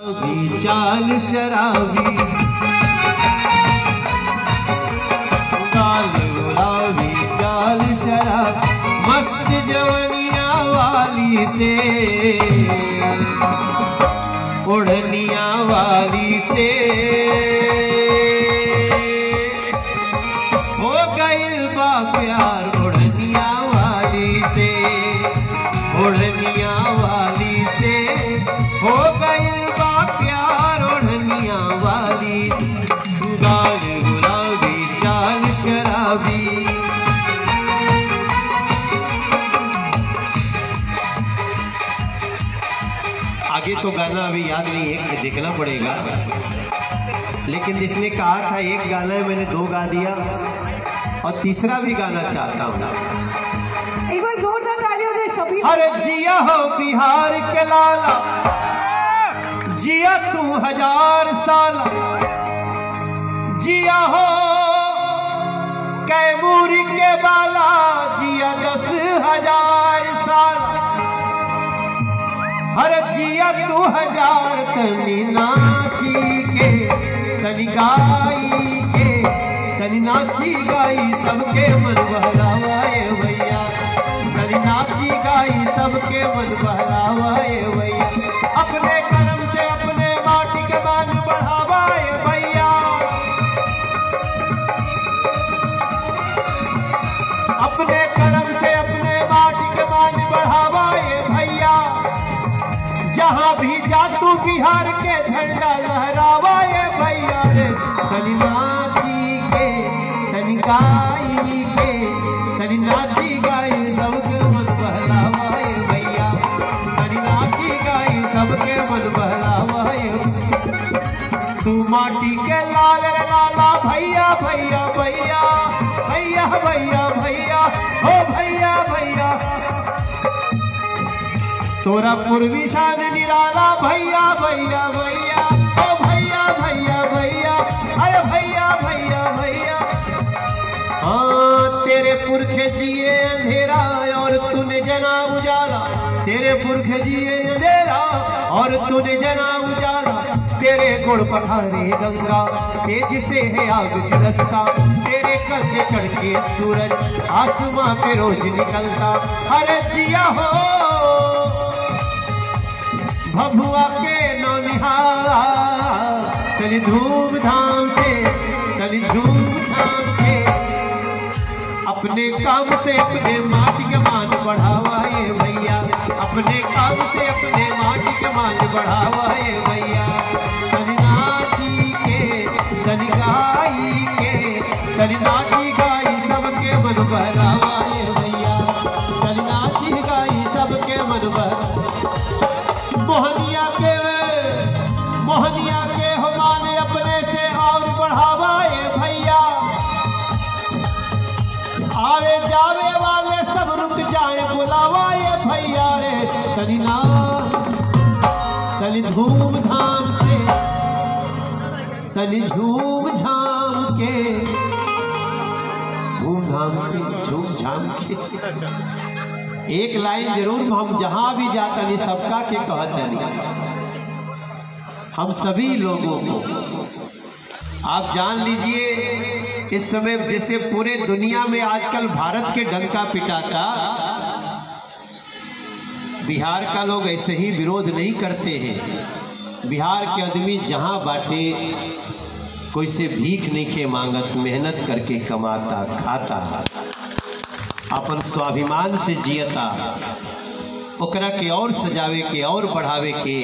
भी चाल शराबी गाल गुलाबी चाल शराब मस्त जवनिया वाली से ओढ़निया वाली से हो गइल बा प्यार ओढ़निया वाली से ओढ़निया वाली से हो गइल प्यार ओढ़निया वाली गाल गुलाबी चाल शराबी। आगे तो गाना अभी याद नहीं है, देखना पड़ेगा, लेकिन जिसने कहा था एक गाना है मैंने दो गा दिया और तीसरा भी गाना चाहता हूँ। एक बार जोरदार तालियों दे सभी। अरे जिया हो बिहार के लाला जिया तू 1000 साल जिया हो कैमूर के बाला जिया 10,000 साल हर जिया तू 1000 तनी नाची के तनी गाई के तनी नाची गाई सबके मन बहलावाए भैया तनी नाची गाई सबके मन बहलावाए भैया अपने कर्म से अपने माटी के मान बढ़ावाए भैया अपने कर्म से अपने माटी के मान बढ़ावाए भैया जहां भी जा तू बिहार के झंडा लहरावाए भैया रे तनी नाची के तनी गाई के तनी नाची गाई सबके मन बहलावाए भैया तनी नाची गाई सबके मन बहलावाए तू माटी के लाल लाला भैया भैया भैया भैया भैया भैया हो भैया भैया तोरा पूर्वी शान निराला भैया भैया भैया ओ भैया भैया भैया अरे भैया भैया भैया हाँ तेरे पुरखे जिए अंधेरा और तूने जना उजाला तेरे पुरखे जिए अंधेरा और तूने जना उजाला तेरे गुण पठारे गंगा तेज से है आग झलकता तेरे कंधे चढ़ के सूरज आसमां पे रोज निकलता अरे जिया हो भभुआ के नौनिहाल चली धूमधाम से चली धूमधाम से अपने काम से अपने माटी के मान बढ़ावाए भैया अपने काम से अपने माटी के मान बढ़ावाए भैया तनी नाची के तनी गाई के तनी नाची गाई सबके मन बहलावाए भैया तनी नाची गाई सबके मन बहला मोहनिया के हो माने अपने से और बढ़ावाए भैया आवे जावे वाले सब रुक जाए बुलावाए भैया रे तनी नाच तनी धूमधाम से तनी झूमझाम के धूमधाम से झूमझाम के एक लाइन जरूर हम जहां भी जाता नहीं सबका के कहते नहीं हम सभी लोगों को आप जान लीजिए इस समय जैसे पूरे दुनिया में आजकल भारत के डंका पिटाता बिहार का लोग ऐसे ही विरोध नहीं करते हैं बिहार के आदमी जहां बाटे कोई से भीख नहीं के मांगत मेहनत करके कमाता खाता अपन स्वाभिमान से जियता ओकरा के और सजावे के और बढ़ावे के